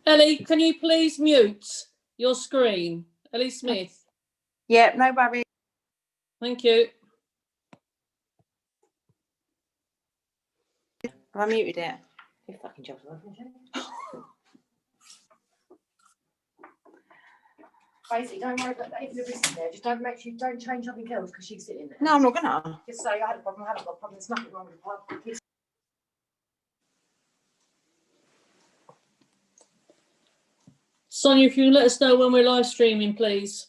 Ellie, can you please mute your screen? Ellie Smith. Yeah, no worries. Thank you. I muted it. You fucking jobs, Basically, don't worry about that. If you're sitting there, just don't change something else because she's sitting there. No, I'm not gonna. Just say I had a problem, I haven't got a problem. There's nothing wrong with the pub. Sonia, if you can let us know when we're live streaming, please.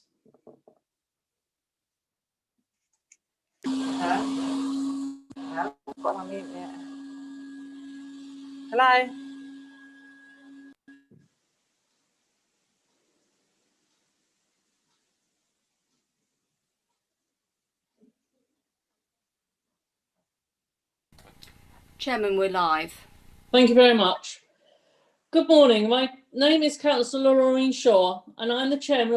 Hello? Chairman, we're live. Thank you very much. Good morning. My name is Councillor Lorraine Shaw, and I'm the chairman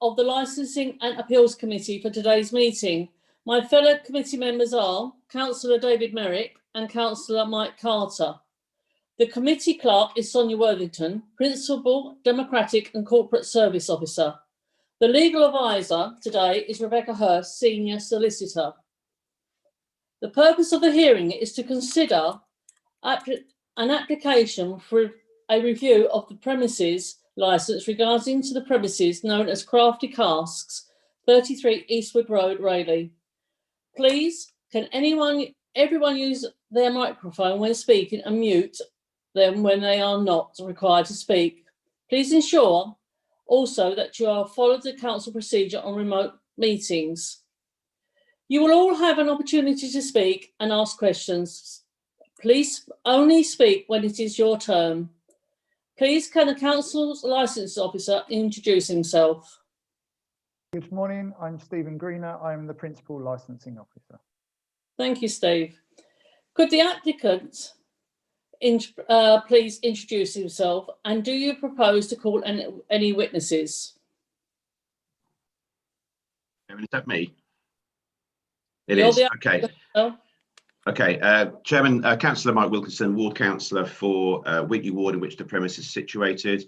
of the Licensing and Appeals Committee for today's meeting. My fellow committee members are Councillor David Merrick and Councillor Mike Carter. The committee clerk is Sonia Worthington, Principal Democratic and Corporate Service Officer. The legal advisor today is Rebecca Hurst, Senior Solicitor. The purpose of the hearing is to consider an application for a review of the premises licence regarding to the premises known as Crafty Casks, 33 Eastwood Road, Rayleigh. Please, can everyone use their microphone when speaking and mute them when they are not required to speak. Please ensure also that you are followed the council procedure on remote meetings. You will all have an opportunity to speak and ask questions. Please only speak when it is your turn. Please can the council's licence officer introduce himself? Good morning, I'm Stephen Greener. I'm the Principal Licensing Officer. Thank you, Steve. Could the applicant please introduce himself, and do you propose to call any witnesses? Is that me? It is. Okay. Okay. Chairman, Councillor Mike Wilkinson, Ward Councillor for Wheatley Ward, in which the premise is situated.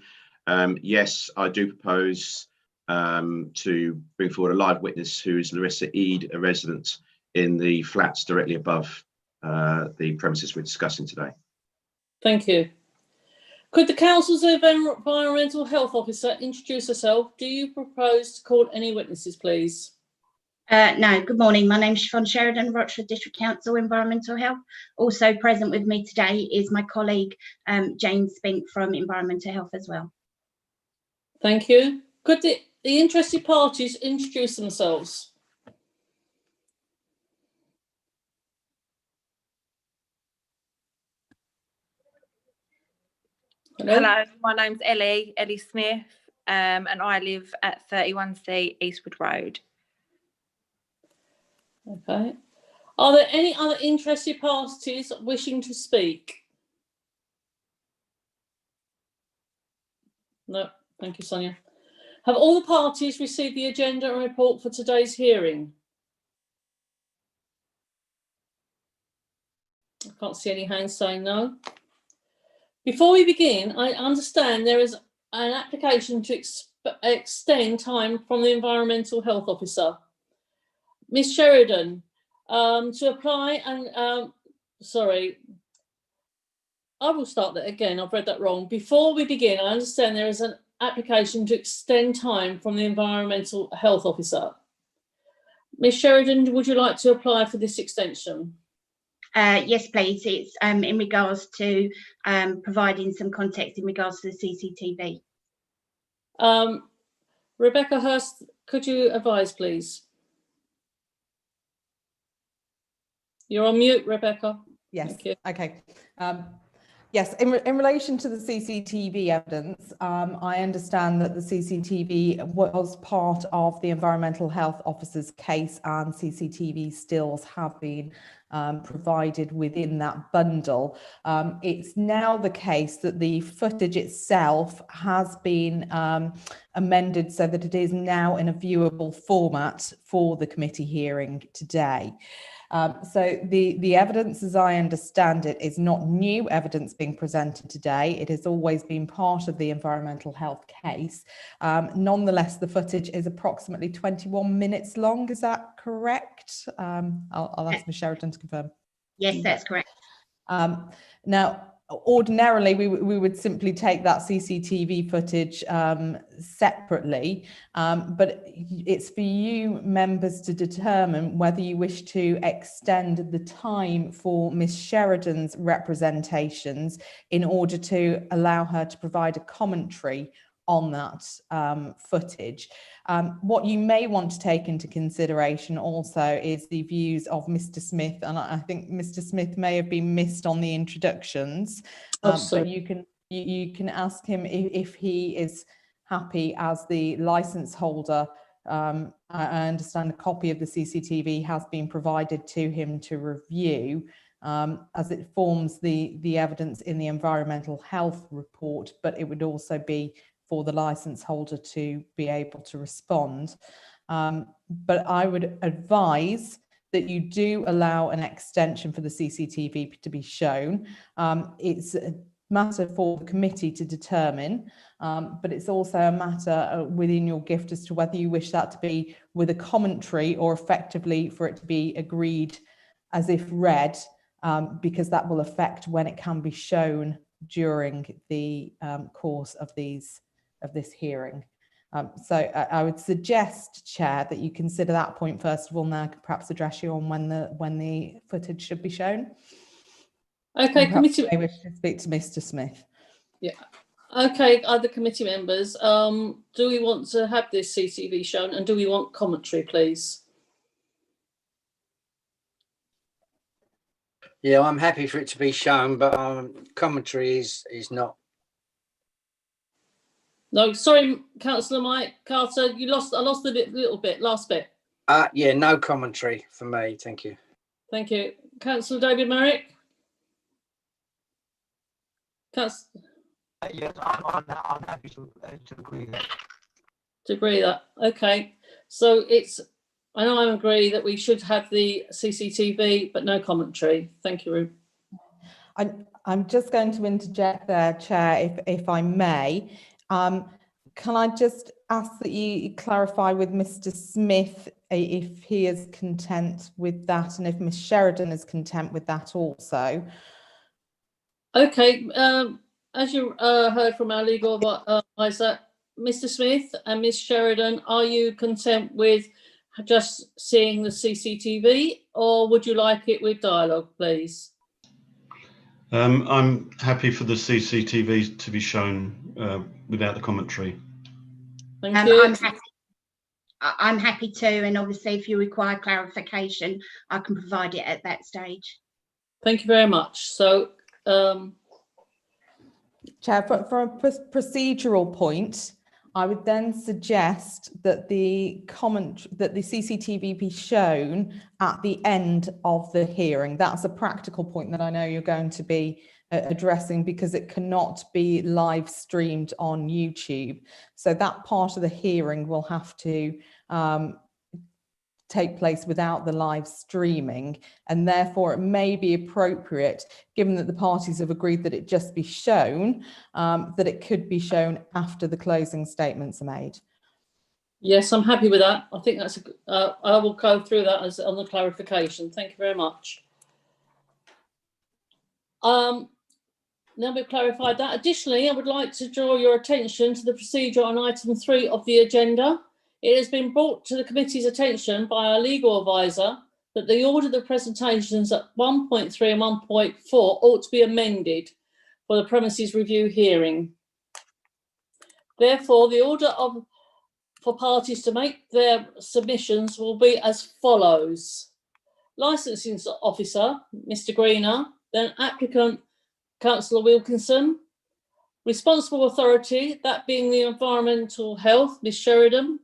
Yes, I do propose to bring forward a live witness who is Larissa Eade, a resident in the flats directly above the premises we're discussing today. Thank you. Could the council's environmental health officer introduce herself? Do you propose to call any witnesses, please? No, good morning. My name is Siobhan Sheridan, Rochford District Council Environmental Health. Also present with me today is my colleague, James Spink from Environmental Health as well. Thank you. Could the interested parties introduce themselves? Hello, my name's Ellie Smith, and I live at 31C Eastwood Road. Okay. Are there any other interested parties wishing to speak? No, thank you, Sonia. Have all the parties received the agenda and report for today's hearing? I can't see any hands saying no. Before we begin, I understand there is an application to extend time from the Environmental Health Officer. Ms. Sheridan, to apply and, sorry, I will start that again, I've read that wrong. Before we begin, I understand there is an application to extend time from the Environmental Health Officer. Ms. Sheridan, would you like to apply for this extension? Yes, please. It's in regards to providing some context in regards to the CCTV. Rebecca Hurst, could you advise, please? You're on mute, Rebecca. Yes. Thank you. Okay. Yes, in relation to the CCTV evidence, I understand that the CCTV was part of the Environmental Health Officer's case, and CCTV stills have been provided within that bundle. It's now the case that the footage itself has been amended so that it is now in a viewable format for the committee hearing today. So the evidence, as I understand it, is not new evidence being presented today. It has always been part of the environmental health case. Nonetheless, the footage is approximately 21 minutes long. Is that correct? I'll ask Ms. Sheridan to confirm. Yes, that's correct. Now, ordinarily, we would simply take that CCTV footage separately, but it's for you members to determine whether you wish to extend the time for Ms. Sheridan's representations in order to allow her to provide a commentary on that footage. What you may want to take into consideration also is the views of Mr. Smith, and I think Mr. Smith may have been missed on the introductions, but you can ask him if he is happy as the license holder. I understand a copy of the CCTV has been provided to him to review, as it forms the evidence in the environmental health report, but it would also be for the license holder to be able to respond. But I would advise that you do allow an extension for the CCTV to be shown. It's a matter for the committee to determine, but it's also a matter within your gift as to whether you wish that to be with a commentary or effectively for it to be agreed as if read, because that will affect when it can be shown during the course of this hearing. So I would suggest, Chair, that you consider that point first of all. Now I could perhaps address you on when the footage should be shown. Okay, committee. I wish to speak to Mr. Smith. Yeah. Okay, other committee members, do we want to have this CCTV shown, and do we want commentary, please? Yeah, I'm happy for it to be shown, but commentary is not. No, sorry, Councillor Mike Carter, I lost a little bit, last bit. Yeah, no commentary for me, thank you. Thank you. Councillor David Merrick? Yes, I'm happy to agree that. To agree that, okay. So I know I agree that we should have the CCTV, but no commentary. Thank you, Ruth. I'm just going to interject there, Chair, if I may. Can I just ask that you clarify with Mr. Smith if he is content with that, and if Ms. Sheridan is content with that also? Okay, as you heard from our legal advisor, Mr. Smith and Ms. Sheridan, are you content with just seeing the CCTV, or would you like it with dialogue, please? I'm happy for the CCTV to be shown without the commentary. Thank you. I'm happy to, and obviously if you require clarification, I can provide it at that stage. Thank you very much. So, Chair, for a procedural point, I would then suggest that the CCTV be shown at the end of the hearing. That's a practical point that I know you're going to be addressing, because it cannot be live streamed on YouTube. So that part of the hearing will have to take place without the live streaming, and therefore it may be appropriate, given that the parties have agreed that it just be shown, that it could be shown after the closing statements are made. yes, I'm happy with that. I think that's I will go through that as on the clarification. Thank you very much. Now we've clarified that. Additionally, I would like to draw your attention to the procedure on item 3 of the agenda. It has been brought to the committee's attention by our legal advisor that the order of the presentations at 1.3 and 1.4 ought to be amended for the premises review hearing. Therefore, the order for parties to make their submissions will be as follows. Licensing officer, Mr. Greener, then applicant, Councillor Wilkinson. Responsible authority, that being the environmental health, Ms. Sheridan.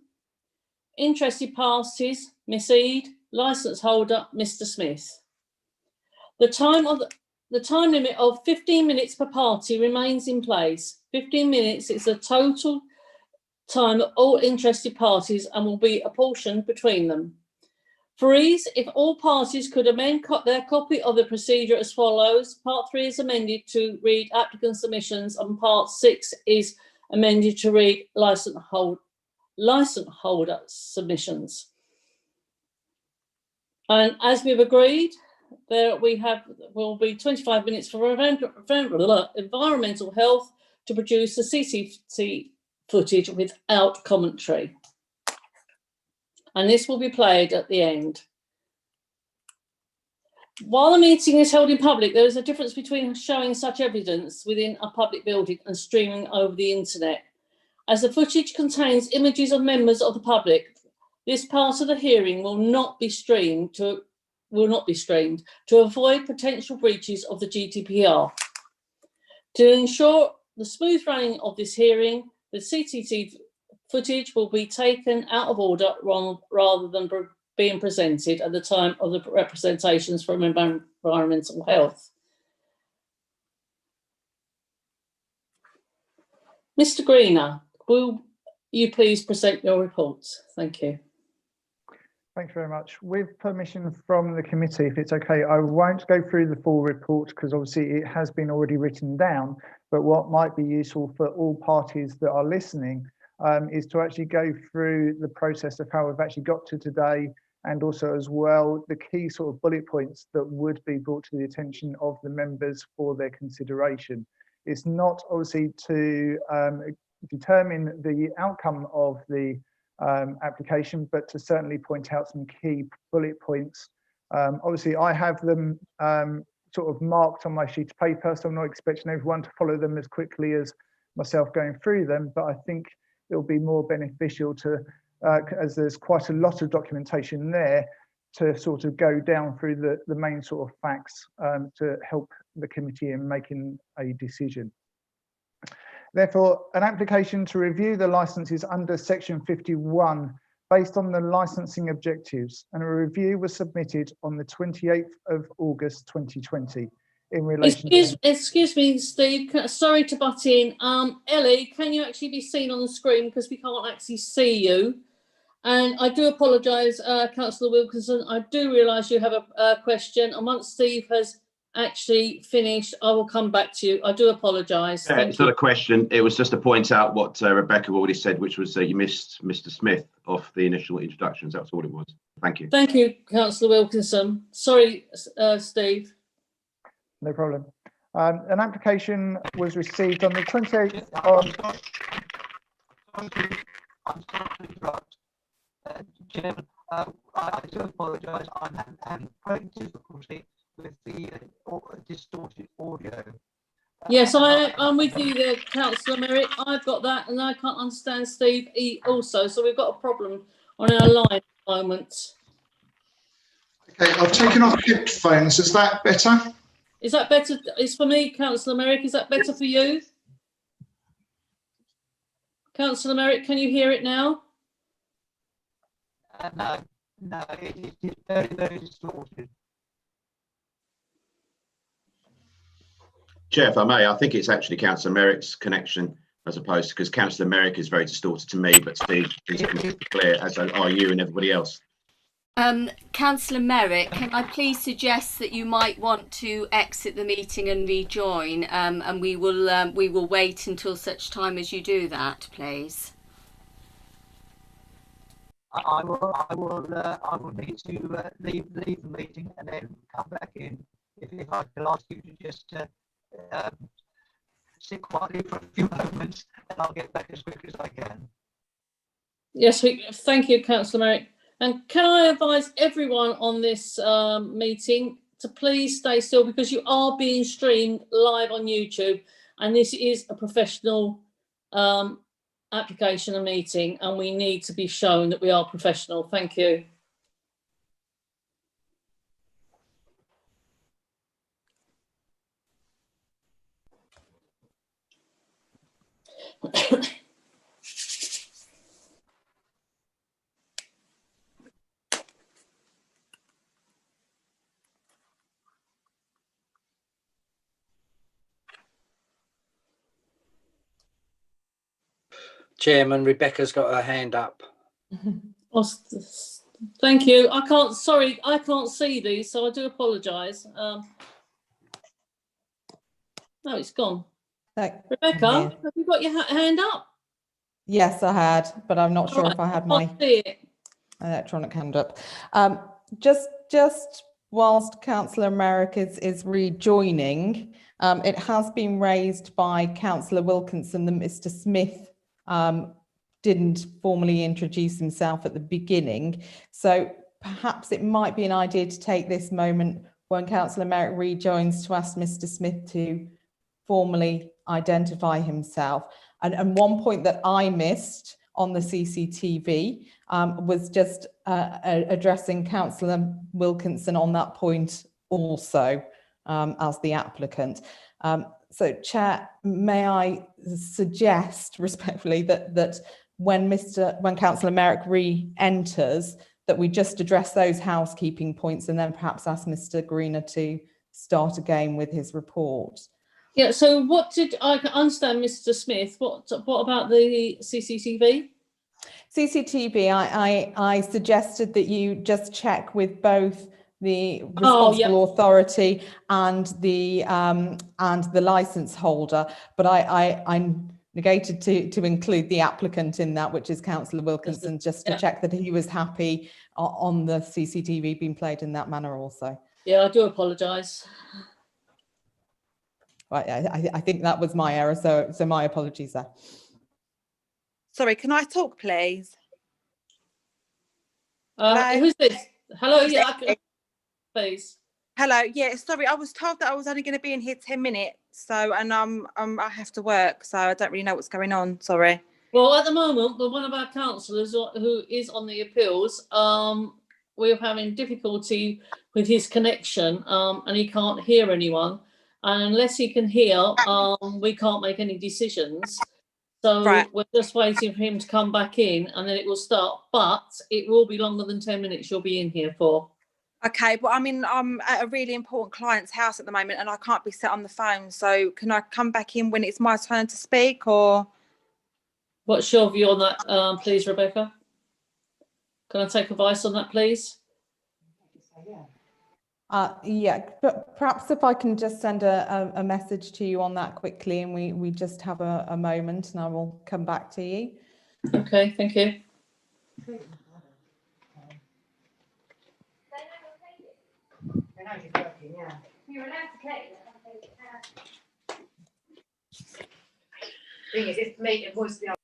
Interested parties, Miss Eade. Licence holder, Mr. Smith. The time limit of 15 minutes per party remains in place. 15 minutes is the total time of all interested parties and will be apportioned between them. Freeze, if all parties could amend their copy of the procedure as follows. Part 3 is amended to read applicant submissions and Part 6 is amended to read license holder submissions. And as we've agreed, will be 25 minutes for environmental health to produce the CCTV footage without commentary. And this will be played at the end. While the meeting is held in public, there is a difference between showing such evidence within a public building and streaming over the internet. As the footage contains images of members of the public, this part of the hearing will not be streamed to avoid potential breaches of the GDPR. To ensure the smooth running of this hearing, the CCTV footage will be taken out of order rather than being presented at the time of the representations from environmental health. Mr. Greener, will you please present your reports? Thank you. Thanks very much. With permission from the committee, if it's okay, I won't go through the full report because obviously it has been already written down, but what might be useful for all parties that are listening is to actually go through the process of how we've actually got to today, and also as well the key sort of bullet points that would be brought to the attention of the members for their consideration. It's not obviously to determine the outcome of the application, but to certainly point out some key bullet points. Obviously I have them sort of marked on my sheet of paper, so I'm not expecting everyone to follow them as quickly as myself going through them, but I think it'll be more beneficial to, as there's quite a lot of documentation there, to sort of go down through the main sort of facts to help the committee in making a decision. Therefore, an application to review the licenses under section 51 based on the licensing objectives, and a review was submitted on the 28th of August 2020 in relation Excuse me, Steve, sorry to butt in. Ellie, can you actually be seen on the screen because we can't actually see you? And I do apologise, Councillor Wilkinson, I do realise you have a question, and once Steve has actually finished, I will come back to you. I do apologise. It's not a question, it was just to point out what Rebecca already said, which was you missed Mr. Smith off the initial introductions. That's all it was. Thank you. Thank you, Councillor Wilkinson. Sorry, Steve. No problem. An application was received on the 28th of... I'm sorry to interrupt. Chairman, I do apologise. I'm having great difficulty with the distorted audio. Yes, I'm with you there, Councillor Merritt. I've got that, and I can't understand Steve also. So we've got a problem on our line at the moment. Okay, I've taken off headphones. Is that better? Is that better? It's for me, Councillor Merritt. Is that better for you? Councillor Merritt, can you hear it now? No, it's very, very distorted. Chair, if I may, I think it's actually Councillor Merrick's connection as opposed to, because Councillor Merrick is very distorted to me, but Steve is completely clear, as are you and everybody else. Councillor Merrick, can I please suggest that you might want to exit the meeting and rejoin, and we will wait until such time as you do that, please. I will need to leave the meeting and then come back in. If I could ask you to just sit quietly for a few moments, and I'll get back as quick as I can. Yes, thank you, Councillor Merrick. And can I advise everyone on this meeting to please stay still, because you are being streamed live on YouTube, and this is a professional application and meeting, and we need to be shown that we are professional. Thank you. Chairman, Rebecca's got her hand up. Thank you. I can't see these, so I do apologise. No, it's gone. Rebecca, have you got your hand up? Yes, I had, but I'm not sure if I had my see it. electronic hand up. Just whilst Councillor Merrick is rejoining, it has been raised by Councillor Wilkinson that Mr. Smith didn't formally introduce himself at the beginning. So perhaps it might be an idea to take this moment when Councillor Merrick rejoins to ask Mr. Smith to formally identify himself. And one point that I missed on the CCTV was just addressing Councillor Wilkinson on that point also as the applicant. So, Chair, may I suggest respectfully that when Councillor Merrick re-enters, that we just address those housekeeping points and then perhaps ask Mr. Greener to start again with his report. Yeah, so what did I understand, Mr. Smith? What about the CCTV? CCTV, I suggested that you just check with both the responsible authority and the license holder, but I negated to include the applicant in that, which is Councillor Wilkinson, just to check that he was happy on the CCTV being played in that manner also. Yeah, I do apologise. Right, I think that was my error, so my apologies there. Sorry, can I talk, please? Who's this? Hello, yeah, I can, please. Hello, yeah, sorry, I was told that I was only going to be in here 10 minutes, so, and I have to work, so I don't really know what's going on, sorry. Well, at the moment, one of our councillors who is on the appeals, we're having difficulty with his connection, and he can't hear anyone. And unless he can hear, we can't make any decisions. So we're just waiting for him to come back in and then it will start. But it will be longer than 10 minutes you'll be in here for. Okay, but I mean, I'm at a really important client's house at the moment and I can't be set on the phone. So can I come back in when it's my turn to speak, or? What's your view on that, please, Rebecca? Can I take advice on that, please? Yeah, but perhaps if I can just send a message to you on that quickly, and we just have a moment and I will come back to you. Okay, thank you. You're allowed to take it. Thing is, it's me and voice the other.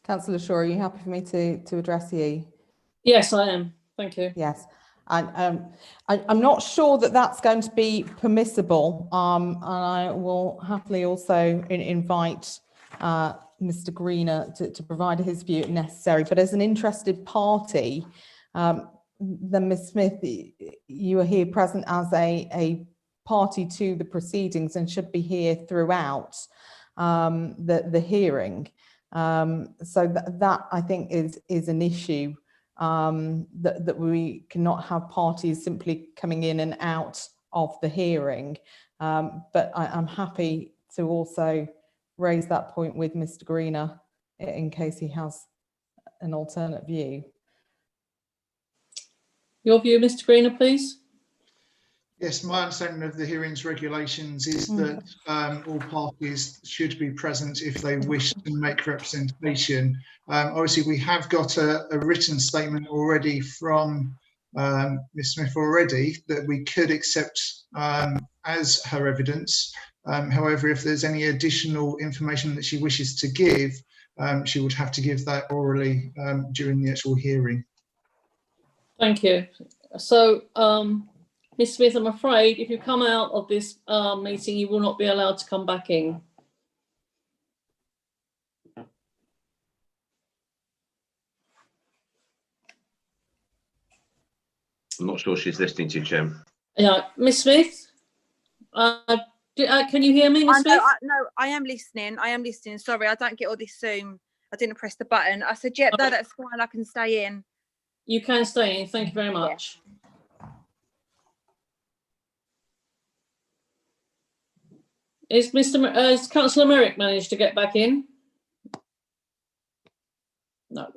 Councillor Shaw, are you happy for me to address you? Yes, I am. Thank you. Yes. And I'm not sure that that's going to be permissible. And I will happily also invite Mr. Greener to provide his view if necessary. But as an interested party, then Ms Smith, you are here present as a party to the proceedings and should be here throughout the hearing. So that I think is an issue, that we cannot have parties simply coming in and out of the hearing. But I'm happy to also raise that point with Mr Greener in case he has an alternate view. Your view, Mr Greener, please. Yes, my understanding of the hearings regulations is that all parties should be present if they wish to make representation. Obviously, we have got a written statement already from Ms Smith already that we could accept as her evidence. However, if there's any additional information that she wishes to give, she would have to give that orally during the actual hearing. Thank you. So, Ms Smith, I'm afraid if you come out of this meeting, you will not be allowed to come back in. I'm not sure she's listening to you, Chairman. Yeah, Ms Smith, can you hear me, Ms Smith? No, I am listening. I am listening. Sorry, I don't get all this Zoom. I didn't press the button. I said, yeah, no, that's fine. I can stay in. You can stay in. Thank you very much. Yeah. Is Councillor Merrick managed to get back in? No.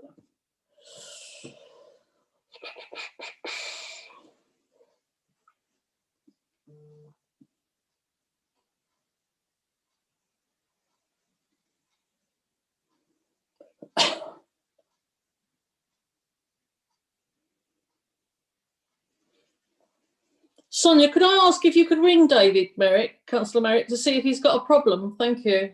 Sonia, could I ask if you could ring David Merrick, Councillor Merrick, to see if he's got a problem? Thank you.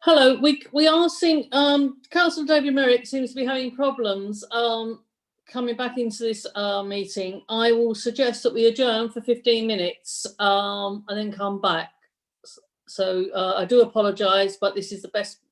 Hello, we are seeing Councillor David Merrick seems to be having problems coming back into this meeting. I will suggest that we adjourn for 15 minutes and then come back. So I do apologise, but this is the best